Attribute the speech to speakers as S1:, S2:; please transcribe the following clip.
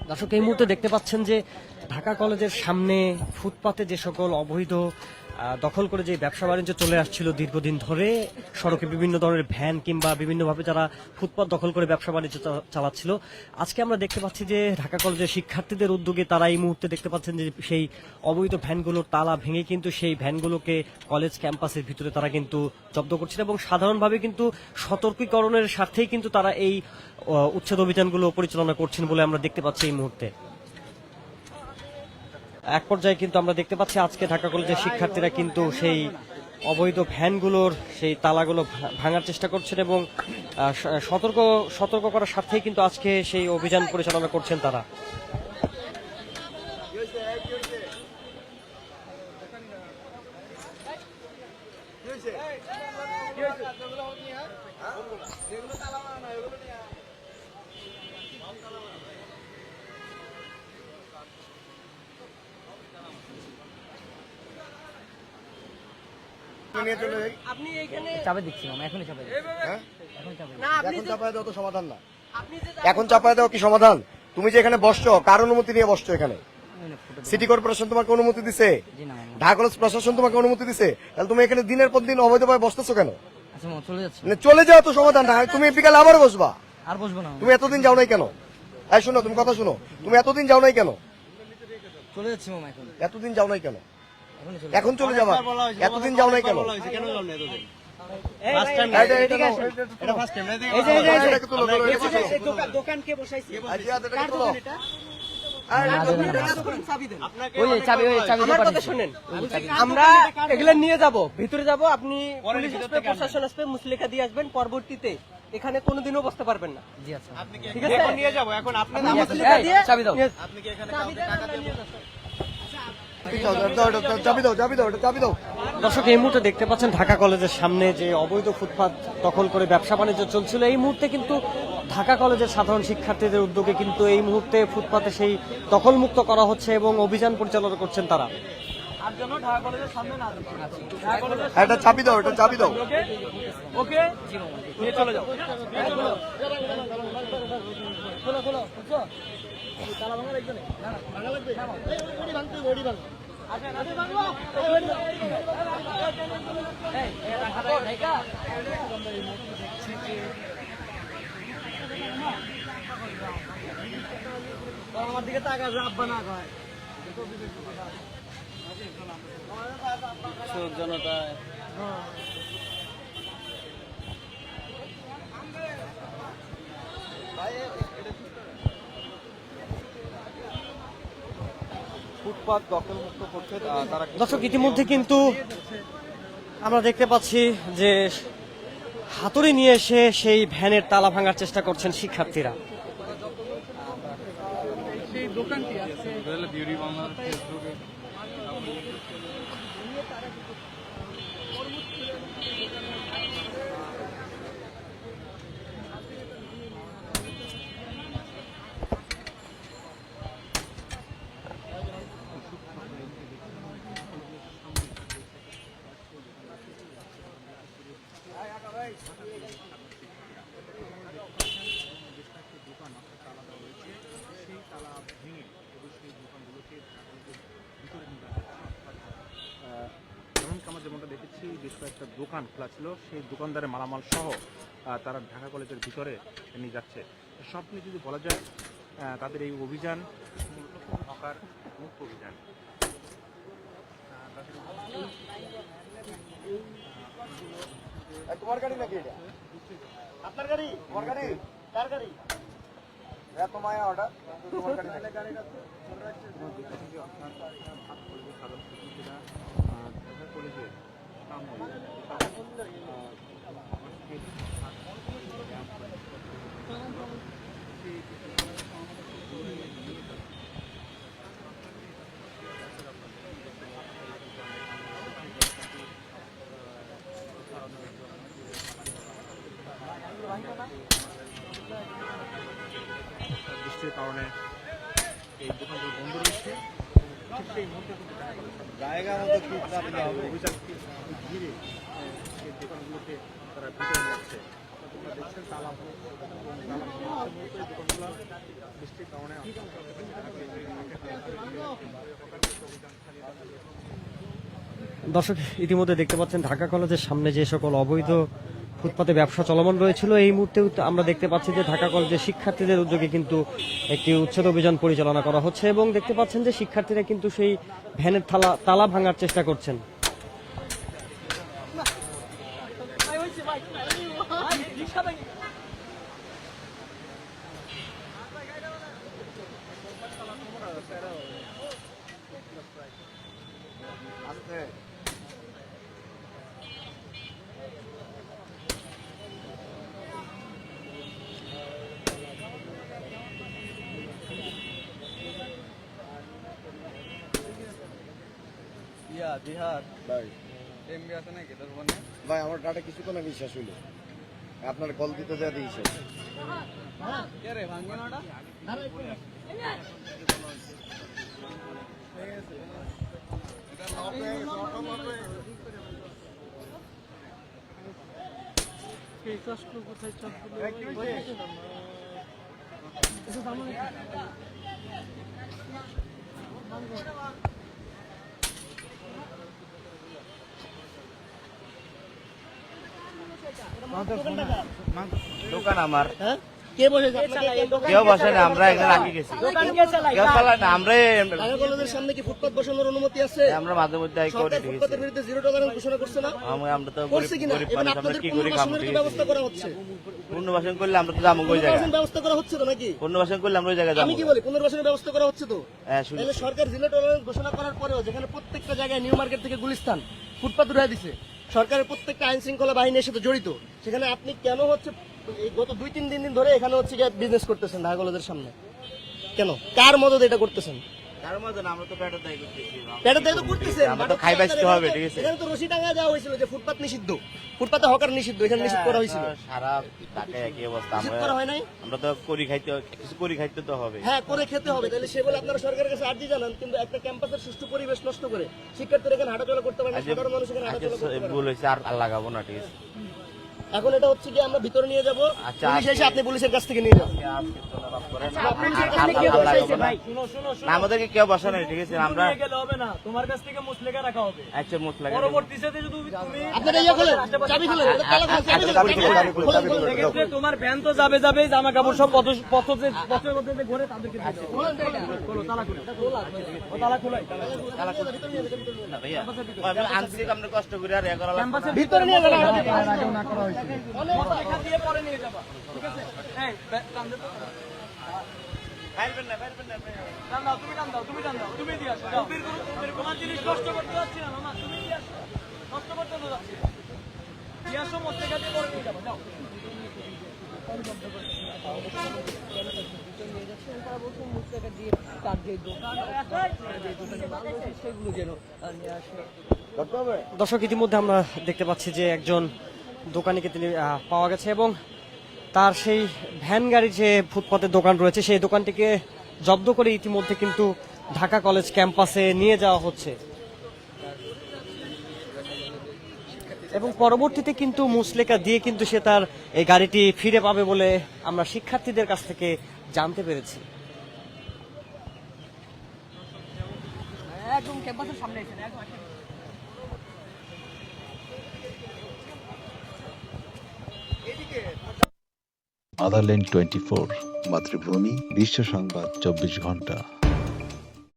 S1: দর্শক এই মুহূর্তে দেখতে পাচ্ছেন যে ঢাকা কলেজের সামনে ফুটপাতে যে সকল অবৈধ দখল করে যে ব্যবসা বাণিজ্য চলে আসছিল দীর্ঘদিন ধরে, সড়কে বিভিন্ন ধরনের ভ্যান কিংবা বিভিন্নভাবে যারা ফুটপাত দখল করে ব্যবসা বাণিজ্য চালাচ্ছিল, আজকে আমরা দেখতে পাচ্ছি যে ঢাকা কলেজের শিক্ষার্থীদের উদ্যোগে তারা এই মুহূর্তে দেখতে পাচ্ছেন যে সেই অবৈধ ভ্যানগুলোর তালা ভেঙে কিন্তু সেই ভ্যানগুলোকে কলেজ ক্যাম্পাসের ভিতরে তারা কিন্তু জব্দ করছেন এবং সাধারণভাবে কিন্তু সতর্কীকরণের স্বার্থেই কিন্তু তারা এই উচ্ছেদ অভিযানগুলো পরিচালনা করছেন বলে আমরা দেখতে পাচ্ছি এই মুহূর্তে। এক পর্যায়ে কিন্তু আমরা দেখতে পাচ্ছি আজকে ঢাকা কলেজের শিক্ষার্থীরা কিন্তু সেই অবৈধ ভ্যানগুলোর সেই তালাগুলো ভাঙার চেষ্টা করছেন এবং সতর্ক করার স্বার্থেই কিন্তু আজকে সেই অভিযান পরিচালনা করছেন তারা।
S2: আপনি এখানে
S3: চাপে দিচ্ছি মামা, এখনই চাপে দিচ্ছি।
S4: হ্যাঁ?
S2: না আপনি
S4: এখন চাপায় দেওয়া তো সমাধান না।
S2: আপনি যে
S4: এখন চাপায় দেওয়া কি সমাধান? তুমি যে এখানে বসছো, কার অনুমতি নিয়ে বসছো এখানে? সিটি কর্পোরেশন তোমাকে অনুমতি দিছে?
S3: জি না মামা।
S4: ঢাকা কলেজ প্রশাসন তোমাকে অনুমতি দিছে? তাহলে তুমি এখানে দিনের পর দিন অবৈধভাবে বসতেছো কেন?
S3: আচ্ছা মামা, চলে যাচ্ছি।
S4: মানে চলে যাও তো সমাধান না, তুমি বিকালে আবার বসবা।
S3: আর বসবো না মামা।
S4: তুমি এতদিন যাও নাই কেন? এই শোনো, তুমি কথা শোনো, তুমি এতদিন যাও নাই কেন?
S3: চলে যাচ্ছি মামা, এখন
S4: এতদিন যাও নাই কেন?
S3: এখনই চলে
S4: এখন চলে যাবা। এতদিন যাও নাই কেন?
S2: দোকান কে বসাইছে?
S3: ওই যে চাবি, ওই চাবি
S2: আমার
S3: দিয়ে
S2: কথা
S3: পাঠিয়েছি।
S2: শুনেন,
S3: ওই যে চাবি।
S2: আমরা এগুলা নিয়ে যাব, ভিতরে যাব, আপনি পুলিশ আসবে, প্রশাসন আসবে, মুসলেখা দিয়ে আসবেন, পরবর্তীতে এখানে কোনোদিনও বসতে পারবেন না।
S3: জি আচ্ছা।
S2: ঠিক আছে, নিয়ে যাব এখন আপনি মুসলেখা
S3: এই,
S2: দিয়ে
S3: চাবি দাও।
S4: চাবি দাও, চাবি দাও, চাবি দাও।
S1: দর্শক এই মুহূর্তে দেখতে পাচ্ছেন ঢাকা কলেজের সামনে যে অবৈধ ফুটপাত দখল করে ব্যবসা বাণিজ্য চলছিল, এই মুহূর্তে কিন্তু ঢাকা কলেজের সাধারণ শিক্ষার্থীদের উদ্যোগে কিন্তু এই মুহূর্তে ফুটপাতে সেই দখলমুক্ত করা হচ্ছে এবং অভিযান পরিচালনা করছেন তারা।
S2: আর যেন ঢাকা কলেজের সামনে না আসে। ঢাকা কলেজের
S4: এটা চাবি দাও, এটা চাবি দাও।
S2: ওকে, নিয়ে চলে যাও। খোলো খোলো, বুঝছো? তালা ভাঙা লাগবে না? না না, ভাঙা লাগবে। বডি ভাঙতে, বডি ভাঙ। আচ্ছা, বডি ভাঙবো। এই, এটা খাতা ঢাকা। আমার দিকে তাকা, আব্বা না কয়। জনতা
S4: ফুটপাত দখলমুক্ত করতে তারা
S1: দর্শক ইতিমধ্যে কিন্তু আমরা দেখতে পাচ্ছি যে হাতুড়ি নিয়ে এসে সেই ভ্যানের তালা ভাঙার চেষ্টা করছেন শিক্ষার্থীরা।
S5: এমনকি আমরা যেমনটা দেখেছি বেশ কয়েকটা দোকান খোলা ছিল, সেই দোকানদারের মালামাল সহ তারা ঢাকা কলেজের ভিতরে নিয়ে যাচ্ছে। সব নিয়ে যদি বলা যায়, তাদের এই অভিযান মূলত হকার মুক্ত অভিযান।
S4: তোমার গাড়ি নাকি এটা? আপনার গাড়ি? তোমার গাড়ি? কার গাড়ি? এত মায়া ওটা, তোমার গাড়ি নাকি?
S5: ঢাকা কলেজের বৃষ্টির কারণে এই দোকানগুলো বন্ধ রয়েছে। ঠিক সেই মুহূর্তে কিন্তু
S4: জায়গা মতো কি
S5: অভিযানকে ঘিরে সেই দোকানগুলোকে তারা ভিতরে নিয়ে যাচ্ছে। দেখছেন তালা এই দোকানগুলো বৃষ্টির কারণে
S1: দর্শক ইতিমধ্যে দেখতে পাচ্ছেন ঢাকা কলেজের সামনে যে সকল অবৈধ ফুটপাতে ব্যবসা চলমান রয়েছিল, এই মুহূর্তে আমরা দেখতে পাচ্ছি যে ঢাকা কলেজের শিক্ষার্থীদের উদ্যোগে কিন্তু একটি উচ্ছেদ অভিযান পরিচালনা করা হচ্ছে এবং দেখতে পাচ্ছেন যে শিক্ষার্থীরা কিন্তু সেই ভ্যানের তালা ভাঙার চেষ্টা করছেন।
S4: আস্তে ভাই আমার ডাটা কিছুক্ষণ আগে শেষ হইল, আপনার কল দিতে যা দিই শেষ।
S3: দোকান আমার
S2: কে বসে
S3: কেউ বসে না, আমরা এখানে রাখি গেছি, কেউ চালায় না, আমরা
S2: কলেজের সামনে কি ফুটপাত বসানোর অনুমতি আছে?
S3: আমরা মাঝে মধ্যে আই করি, ঠিক আছে?
S2: ফুটপাতের বিরুদ্ধে জিরো টলারেন্স ঘোষণা করছে না?
S3: আমরা তো
S2: করছে কিনা?
S3: গরিব
S2: এবার
S3: মানুষ, আমরা
S2: আপনাদের
S3: কি করি খাবো,
S2: পুনর্বাসনের
S3: ঠিক
S2: কি
S3: আছে?
S2: ব্যবস্থা করা হচ্ছে?
S3: পুনর্বাসন করলে আমরা তো যাবো ওই জায়গায়,
S2: পুনর্বাসন ব্যবস্থা করা হচ্ছে তো নাকি?
S3: পুনর্বাসন করলে আমরা ওই জায়গায় যাবো।
S2: আমি কি বলি, পুনর্বাসনের ব্যবস্থা করা হচ্ছে তো?
S3: হ্যাঁ, শুনি।
S2: তাহলে সরকার জিরো টলারেন্স ঘোষণা করার পরেও যেখানে প্রত্যেকটা জায়গায় নিউ মার্কেট থেকে গুলিস্তান ফুটপাত উঠাই দিছে, সরকারের প্রত্যেকটা আইন শৃঙ্খলা বাহিনীর সাথে জড়িত, সেখানে আপনি কেন হচ্ছে এই গত 2-3 দিন ধরে এখানে হচ্ছে বিজনেস করতেছেন ঢাকা কলেজের সামনে? কেন, কার মদত এটা করতেছেন?
S3: কারো মধ্যে না, আমরা তো পেটের দায়ী করতেছি,
S2: পেটের দায়িত্ব করতেছেন,
S3: আমরা তো খাই বাঁচতে হবে, ঠিক আছে?
S2: এখানে তো রশি টাঙা দেওয়া হয়েছিল যে ফুটপাত নিষিদ্ধ, ফুটপাতে হকার নিষিদ্ধ, এখানে নিষিদ্ধ করা হয়েছিল।
S3: সারা ঢাকায় একই অবস্থা,
S2: নিষিদ্ধ করা হয় নাই?
S3: আমরা তো করি খাইতে, কিছু করি খাইতে তো হবে।
S2: হ্যাঁ, করে খেতে হবে। তাহলে সে বলে আপনারা সরকারের কাছে আর্জি জানান, কিন্তু একটা ক্যাম্পাসের সুষ্ঠু পরিবেশ নষ্ট করে শিক্ষার্থীরা এখানে হাঁটাচলা করতে পারে না, সাধারণ মানুষ এখানে হাঁটাচলা করতে পারে না।
S3: ভুল হয়েছে, আর লাগাবো না, ঠিক আছে?
S2: এখন এটা হচ্ছে কি আমরা ভিতরে নিয়ে যাব,
S3: আচ্ছা,
S2: পুলিশ এসে আপনি পুলিশের কাছ থেকে নিয়ে যান।
S3: না, আমাদেরকে কেউ বসা নেই, ঠিক আছে? আমরা
S1: তোমার কাছ থেকে মুসলেখা রাখা হবে,
S3: আচ্ছা মুখ লাগে
S1: পরবর্তীতে যদি তুমি
S2: আপনারা ইয়ে খোলেন, চাবি খোলেন, তালা খোলেন, চাবি খোলেন,
S1: সেক্ষেত্রে তোমার ভ্যান তো যাবে জামা কাপড় সব পথের মধ্যে যে ঘোরে তাদেরকে দিতে হবে। তালা খোলাই
S3: না ভাইয়া, আনছি আমরা কষ্ট করে আর করা
S2: ভিতরে নিয়ে যান।
S1: মুসলেখা দিয়ে পরে নিয়ে যাবা, ঠিক আছে? এই টান দাও,
S3: ফাইলবেন না, ফাইলবেন না।
S1: টান দাও, তুমি দিয়ে আসো, যাও। তোমার জিনিস নষ্ট করতে যাচ্ছি না, মামা, তুমি দিয়ে আসো, নষ্ট করতে তো যাচ্ছি না। দিয়ে আসো, মুসলেখা দিয়ে পরে নিয়ে যাবো, যাও। দর্শক ইতিমধ্যে আমরা দেখতে পাচ্ছি যে একজন দোকানিকে তিনি পাওয়া গেছে এবং তার সেই ভ্যান গাড়ি যে ফুটপাতের দোকান রয়েছে সেই দোকানটিকে জব্দ করে ইতিমধ্যে কিন্তু ঢাকা কলেজ ক্যাম্পাসে নিয়ে যাওয়া হচ্ছে এবং পরবর্তীতে কিন্তু মুসলেখা দিয়ে কিন্তু সে তার এই গাড়িটি ফিরে পাবে বলে আমরা শিক্ষার্থীদের কাছ থেকে জানতে পেরেছি।
S2: একদম ক্যাম্পাসের সামনে এসে
S6: আদারল্যান্ড 24 মাতৃভূমি বিশ্ব সংবাদ 24 ঘন্টা।